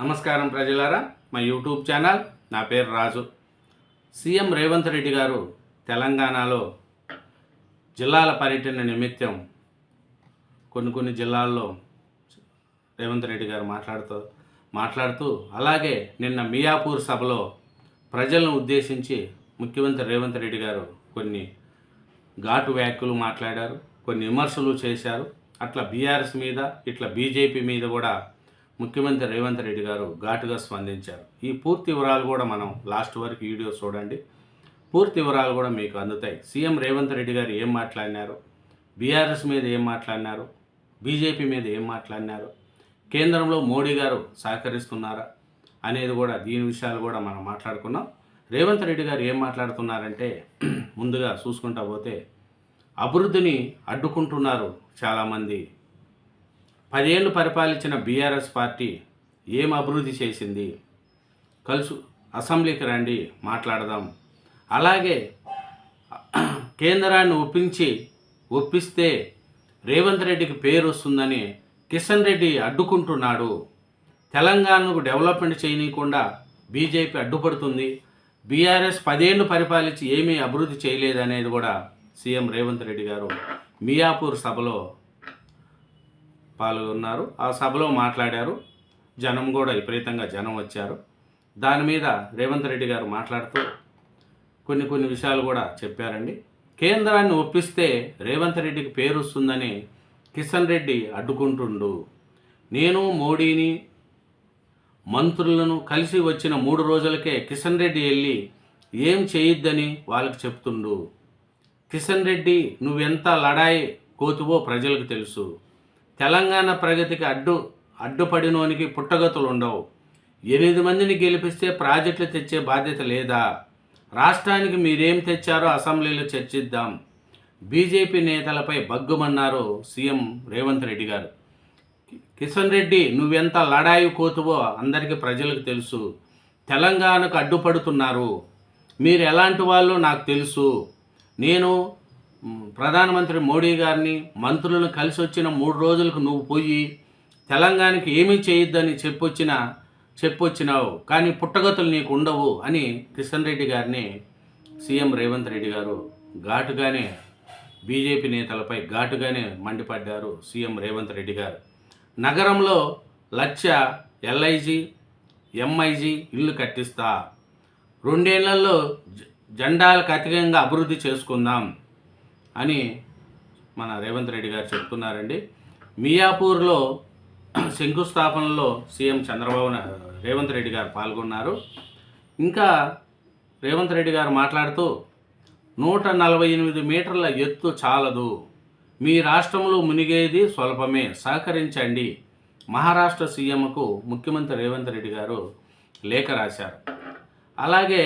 నమస్కారం ప్రజలారా, మా యూట్యూబ్ ఛానల్. నా పేరు రాజు. సీఎం రేవంత్ రెడ్డి గారు తెలంగాణలో జిల్లాల పర్యటన నిమిత్తం కొన్ని జిల్లాల్లో రేవంత్ రెడ్డి గారు మాట్లాడుతూ అలాగే నిన్న మియాపూర్ సభలో ప్రజలను ఉద్దేశించి ముఖ్యమంత్రి రేవంత్ రెడ్డి గారు కొన్ని ఘాటు వ్యాఖ్యలు మాట్లాడారు, కొన్ని విమర్శలు చేశారు. అట్లా బీఆర్ఎస్ మీద ఇట్లా బీజేపీ మీద కూడా ముఖ్యమంత్రి రేవంత్ రెడ్డి గారు ఘాటుగా స్పందించారు. ఈ పూర్తి వివరాలు కూడా మనం లాస్ట్ వరకు వీడియో చూడండి, పూర్తి వివరాలు కూడా మీకు అందుతాయి. సీఎం రేవంత్ రెడ్డి గారు ఏం మాట్లాడినారు, బీఆర్ఎస్ మీద ఏం మాట్లాడినారు, బీజేపీ మీద ఏం మాట్లాడినారు, కేంద్రంలో మోడీ గారు సహకరిస్తున్నారా అనేది కూడా దీని విషయాలు కూడా మనం మాట్లాడుకున్నాం. రేవంత్ రెడ్డి గారు ఏం మాట్లాడుతున్నారంటే, ముందుగా చూసుకుంటా పోతే అభివృద్ధిని అడ్డుకుంటున్నారు చాలామంది. 10 ఏళ్ళు పరిపాలించిన బీఆర్ఎస్ పార్టీ ఏం అభివృద్ధి చేసింది, అసెంబ్లీకి రండి మాట్లాడదాం. అలాగే కేంద్రాన్ని ఒప్పిస్తే రేవంత్ రెడ్డికి పేరు వస్తుందని కిషన్ రెడ్డి అడ్డుకుంటున్నాడు. తెలంగాణకు డెవలప్మెంట్ చేయనీయకుండా బీజేపీ అడ్డుపడుతుంది. బీఆర్ఎస్ 10 ఏళ్ళు పరిపాలించి ఏమీ అభివృద్ధి చేయలేదనేది కూడా సీఎం రేవంత్ రెడ్డి గారు మియాపూర్ సభలో పాల్గొన్నారు. ఆ సభలో మాట్లాడారు. జనం కూడా విపరీతంగా వచ్చారు. దాని మీద రేవంత్ రెడ్డి గారు మాట్లాడుతూ కొన్ని విషయాలు కూడా చెప్పారండి. కేంద్రాన్ని ఒప్పిస్తే రేవంత్ రెడ్డికి పేరు వస్తుందని కిషన్ రెడ్డి అడ్డుకుంటుండు. నేను మోడీని మంత్రులను కలిసి వచ్చిన 3 రోజులకే కిషన్ రెడ్డి వెళ్ళి ఏం చేయొద్దని వాళ్ళకి చెప్తుండు. కిషన్ రెడ్డి, నువ్వెంత లడాయి కోతువో ప్రజలకు తెలుసు. తెలంగాణ ప్రగతికి అడ్డుపడినోనికి పుట్టగతులు ఉండవు. 8 మందిని గెలిపిస్తే ప్రాజెక్టులు తెచ్చే బాధ్యత లేదా? రాష్ట్రానికి మీరేం తెచ్చారో అసెంబ్లీలో చర్చిద్దాం. బీజేపీ నేతలపై బగ్గుమన్నారు సీఎం రేవంత్ రెడ్డి గారు. కిషన్ రెడ్డి, నువ్వెంత లడాయి కోతువో అందరికీ ప్రజలకు తెలుసు. తెలంగాణకు అడ్డుపడుతున్నారు. మీరు ఎలాంటి వాళ్ళు నాకు తెలుసు. నేను ప్రధానమంత్రి మోడీ గారిని మంత్రులను కలిసి వచ్చిన 3 రోజులకు నువ్వు పోయి తెలంగాణకి ఏమీ చేయొద్దని చెప్పొచ్చినావు, కానీ పుట్టగతులు నీకు ఉండవు అని కిషన్ రెడ్డి గారిని సీఎం రేవంత్ రెడ్డి గారు ఘాటుగానే బీజేపీ నేతలపై ఘాటుగానే మండిపడ్డారు సీఎం రేవంత్ రెడ్డి గారు. నగరంలో 1,00,000 LIG MIG ఇల్లు కట్టిస్తా, 2 ఏళ్లలో జెండాలకు అధికంగా అభివృద్ధి చేసుకుందాం అని మన రేవంత్ రెడ్డి గారు చెప్తున్నారండి. మియాపూర్లో శంకుస్థాపనలో సీఎం రేవంత్ రెడ్డి గారు పాల్గొన్నారు. ఇంకా రేవంత్ రెడ్డి గారు మాట్లాడుతూ 148 మీటర్ల ఎత్తు చాలదు, మీ రాష్ట్రంలో మునిగేది స్వల్పమే, సహకరించండి. మహారాష్ట్ర సీఎంకు ముఖ్యమంత్రి రేవంత్ రెడ్డి గారు లేఖ రాశారు. అలాగే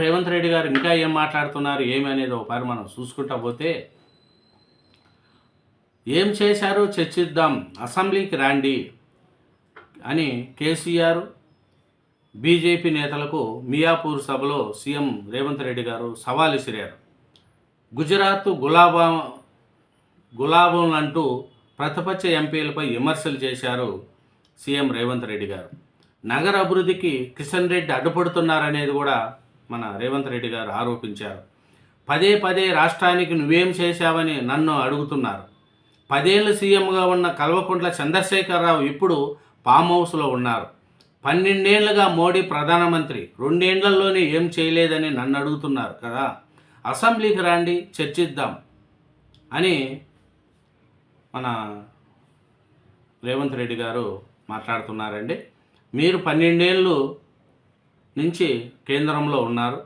రేవంత్ రెడ్డి గారు ఇంకా ఏం మాట్లాడుతున్నారు ఏమి అనేది ఒకసారి మనం చూసుకుంటా పోతే, ఏం చేశారో చర్చిద్దాం, అసెంబ్లీకి రండి అని కేసీఆర్ బీజేపీ నేతలకు మియాపూర్ సభలో సీఎం రేవంత్ రెడ్డి గారు సవాల్ విసిరారు. గుజరాత్ గులాబం అంటూ ప్రతిపక్ష ఎంపీలపై విమర్శలు చేశారు సీఎం రేవంత్ రెడ్డి గారు. నగర అభివృద్ధికి కిషన్ రెడ్డి అడ్డుపడుతున్నారనేది కూడా మన రేవంత్ రెడ్డి గారు ఆరోపించారు. పదే రాష్ట్రానికి నువ్వేం చేశావని నన్ను అడుగుతున్నారు. 10 ఏళ్ళు సీఎంగా ఉన్న కల్వకుంట్ల చంద్రశేఖరరావు ఇప్పుడు ఫామ్ హౌస్లో ఉన్నారు. 12 ఏళ్లుగా మోడీ ప్రధానమంత్రి, 2 ఏళ్లలోనే ఏం చేయలేదని నన్ను అడుగుతున్నారు కదా. అసెంబ్లీకి రండి చర్చిద్దాం అని మన రేవంత్ రెడ్డి గారు మాట్లాడుతున్నారండి. మీరు 12 ఏళ్ళు నుంచి కేంద్రంలో ఉన్నారు,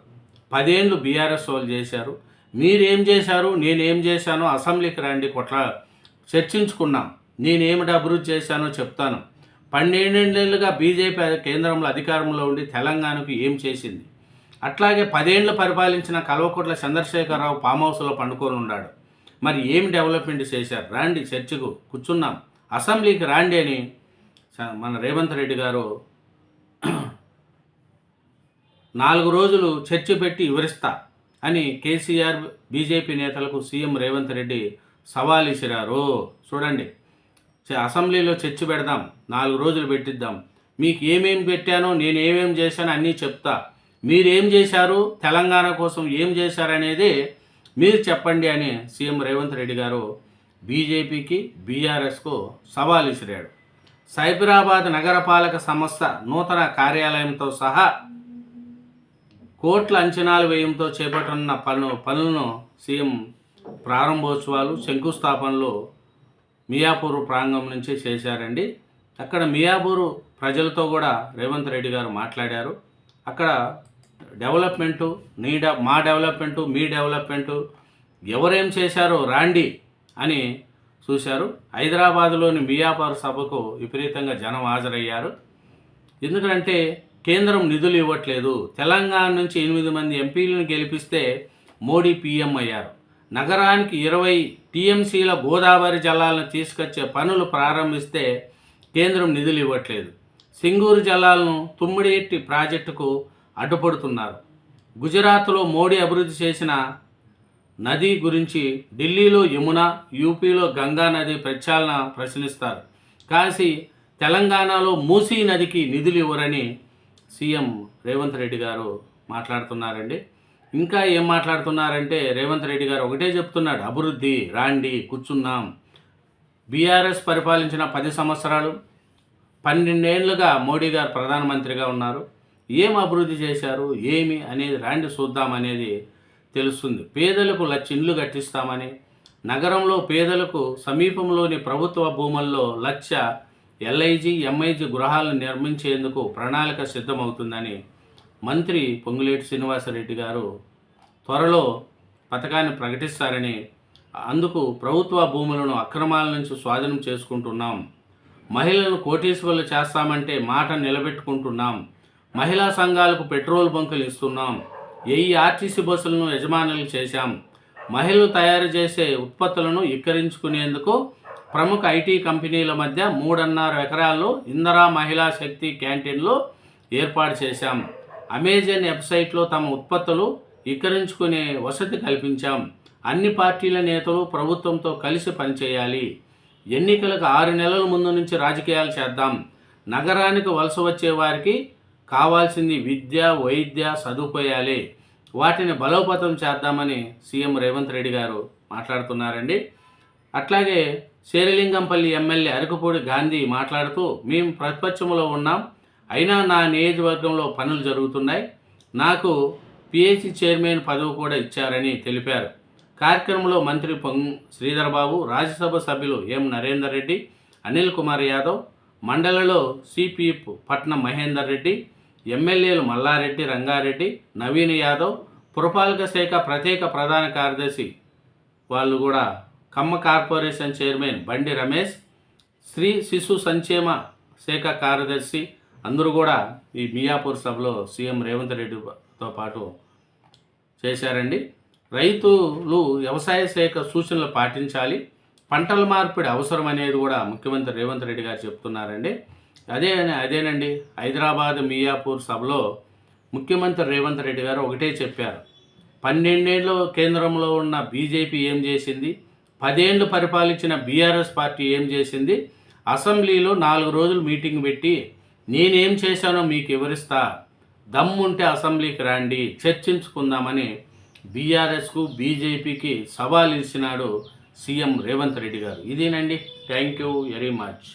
10 ఏళ్ళు బీఆర్ఎస్ వాళ్ళు చేశారు. మీరేం చేశారు, నేనేం చేశానో అసెంబ్లీకి రండి, చర్చించుకున్నాం. నేనేమిటి అభివృద్ధి చేశానో చెప్తాను. 12 ఏళ్ళుగా బీజేపీ కేంద్రంలో అధికారంలో ఉండి తెలంగాణకు ఏం చేసింది. అట్లాగే 10 ఏళ్ళు పరిపాలించిన కల్వకుంట్ల చంద్రశేఖరరావు ఫామ్ హౌస్లో పండుకొని ఉన్నాడు. మరి ఏమి డెవలప్మెంట్ చేశారు, రండి చర్చకు కూర్చున్నాం, అసెంబ్లీకి రండి అని మన రేవంత్ రెడ్డి గారు 4 రోజులు చర్చ పెట్టి వివరిస్తా అని కేసీఆర్ బీజేపీ నేతలకు సీఎం రేవంత్ రెడ్డి సవాల్ విసిరారు. చూడండి, అసెంబ్లీలో చర్చ పెడదాం, 4 రోజులు పెట్టిద్దాం, మీకు ఏమేమి పెట్టానో, నేను ఏమేమి చేశానో అన్నీ చెప్తా. మీరేం చేశారు, తెలంగాణ కోసం ఏం చేశారనేది మీరు చెప్పండి అని సీఎం రేవంత్ రెడ్డి గారు బీజేపీకి, బీఆర్ఎస్కు సవాల్ విసిరాడు. సైబరాబాద్ నగరపాలక సంస్థ నూతన కార్యాలయంతో సహా కోట్ల అంచనాల వ్యయంతో చేపట్టనున్న పనులను సీఎం ప్రారంభోత్సవాలు, శంకుస్థాపనలు మియాపూర్ ప్రాంగణం నుంచి చేశారండి. అక్కడ మియాపూర్ ప్రజలతో కూడా రేవంత్ రెడ్డి గారు మాట్లాడారు. అక్కడ డెవలప్మెంటు, మా డెవలప్మెంటు, మీ డెవలప్మెంటు, ఎవరేం చేశారో రాండి అని చూశారు. హైదరాబాదులోని మియాపూర్ సభకు విపరీతంగా జనం హాజరయ్యారు. ఎందుకంటే కేంద్రం నిధులు ఇవ్వట్లేదు. తెలంగాణ నుంచి 8 మంది ఎంపీలను గెలిపిస్తే మోడీ పీఎం అయ్యారు. నగరానికి 20 టీఎంసీల గోదావరి జలాలను తీసుకొచ్చే పనులు ప్రారంభిస్తే కేంద్రం నిధులు ఇవ్వట్లేదు. సింగూరు జలాలను తుమ్మిడిఎట్టి ప్రాజెక్టుకు అడ్డుపడుతున్నారు. గుజరాత్లో మోడీ అభివృద్ధి చేసిన నది గురించి ఢిల్లీలో యమున, యూపీలో గంగా నది ప్రక్షాళన ప్రశ్నిస్తారు. కాసి తెలంగాణలో మూసీ నదికి నిధులు ఇవ్వరని సీఎం రేవంత్ రెడ్డి గారు మాట్లాడుతున్నారండి. ఇంకా ఏం మాట్లాడుతున్నారంటే రేవంత్ రెడ్డి గారు ఒకటే చెప్తున్నాడు, అభివృద్ధి రాండి కూర్చున్నాం. బీఆర్ఎస్ పరిపాలించిన 10 సంవత్సరాలు, 12 ఏళ్ళుగా మోడీ గారు ప్రధానమంత్రిగా ఉన్నారు. ఏం అభివృద్ధి చేశారు, ఏమి అనేది రాండి చూద్దామనేది తెలుస్తుంది. పేదలకు 1,00,000 ఇండ్లు కట్టిస్తామని, నగరంలో పేదలకు సమీపంలోని ప్రభుత్వ భూముల్లో 1,00,000 ఎల్ఐజీ, ఎంఐజీ గృహాలను నిర్మించేందుకు ప్రణాళిక సిద్ధమవుతుందని మంత్రి పొంగులేటి శ్రీనివాసరెడ్డి గారు త్వరలో పథకాన్ని ప్రకటిస్తారని, అందుకు ప్రభుత్వ భూములను అక్రమాల నుంచి స్వాధీనం చేసుకుంటున్నాం, మహిళలను కోటీశ్వరులు చేస్తామంటే మాట నిలబెట్టుకుంటున్నాం, మహిళా సంఘాలకు పెట్రోల్ బంకులు ఇస్తున్నాం, 1000 ఆర్టీసీ బస్సులను యజమానులు చేశాం, మహిళలు తయారు చేసే ఉత్పత్తులను విక్రయించుకునేందుకు ప్రముఖ ఐటీ కంపెనీల మధ్య 3.5 ఎకరాల్లో ఇందిరా మహిళా శక్తి క్యాంటీన్లు ఏర్పాటు చేశాం, అమెజాన్ వెబ్సైట్లో తమ ఉత్పత్తులు విక్రయించుకునే వసతి కల్పించాం, అన్ని పార్టీల నేతలు ప్రభుత్వంతో కలిసి పనిచేయాలి, ఎన్నికలకు 6 నెలల ముందు నుంచి రాజకీయాలు చేద్దాం, నగరానికి వలస వచ్చే వారికి కావాల్సింది విద్య, వైద్య సదుపాయాలే, వాటిని బలోపేతం చేద్దామని సీఎం రేవంత్ రెడ్డి గారు మాట్లాడుతున్నారండి. అట్లాగే శేరిలింగంపల్లి ఎమ్మెల్యే అరకుపూడి గాంధీ మాట్లాడుతూ, మేము ప్రతిపక్షంలో ఉన్నాం, అయినా నా నియోజకవర్గంలో పనులు జరుగుతున్నాయి, నాకు పిహెచ్సి చైర్మన్ పదవి కూడా ఇచ్చారని తెలిపారు. కార్యక్రమంలో మంత్రి శ్రీధర్ బాబు, రాజ్యసభ సభ్యులు ఎం నరేందర్ రెడ్డి, అనిల్ కుమార్ యాదవ్, మండలిలో సిపిఎఫ్ పట్నం మహేందర్ రెడ్డి, ఎమ్మెల్యేలు మల్లారెడ్డి, రంగారెడ్డి, నవీన్ యాదవ్, పురపాలక శాఖ ప్రత్యేక ప్రధాన కార్యదర్శి వాళ్ళు కూడా, ఖమ్మ కార్పొరేషన్ చైర్మన్ బండి రమేష్, స్త్రీ శిశు సంక్షేమ శాఖ కార్యదర్శి అందరూ కూడా ఈ మియాపూర్ సభలో సీఎం రేవంత్ రెడ్డితో పాటు చేశారండి. రైతులు వ్యవసాయ శాఖ సూచనలు పాటించాలి, పంటల మార్పిడి అవసరం అనేది కూడా ముఖ్యమంత్రి రేవంత్ రెడ్డి గారు చెప్తున్నారండి. అదేనండి హైదరాబాద్ మియాపూర్ సభలో ముఖ్యమంత్రి రేవంత్ రెడ్డి గారు ఒకటే చెప్పారు, 12 ఏళ్ళు కేంద్రంలో ఉన్న బీజేపీ ఏం చేసింది, 10 ఏళ్ళు పరిపాలించిన బీఆర్ఎస్ పార్టీ ఏం చేసింది, అసెంబ్లీలో 4 రోజులు మీటింగ్ పెట్టి నేనేం చేశానో మీకు వివరిస్తా, దమ్ముంటే అసెంబ్లీకి రండి చర్చించుకుందామని బీఆర్ఎస్కు, బీజేపీకి సవాల్ ఇచ్చినాడు సీఎం రేవంత్ రెడ్డి గారు. ఇదేనండి. Thank you very much.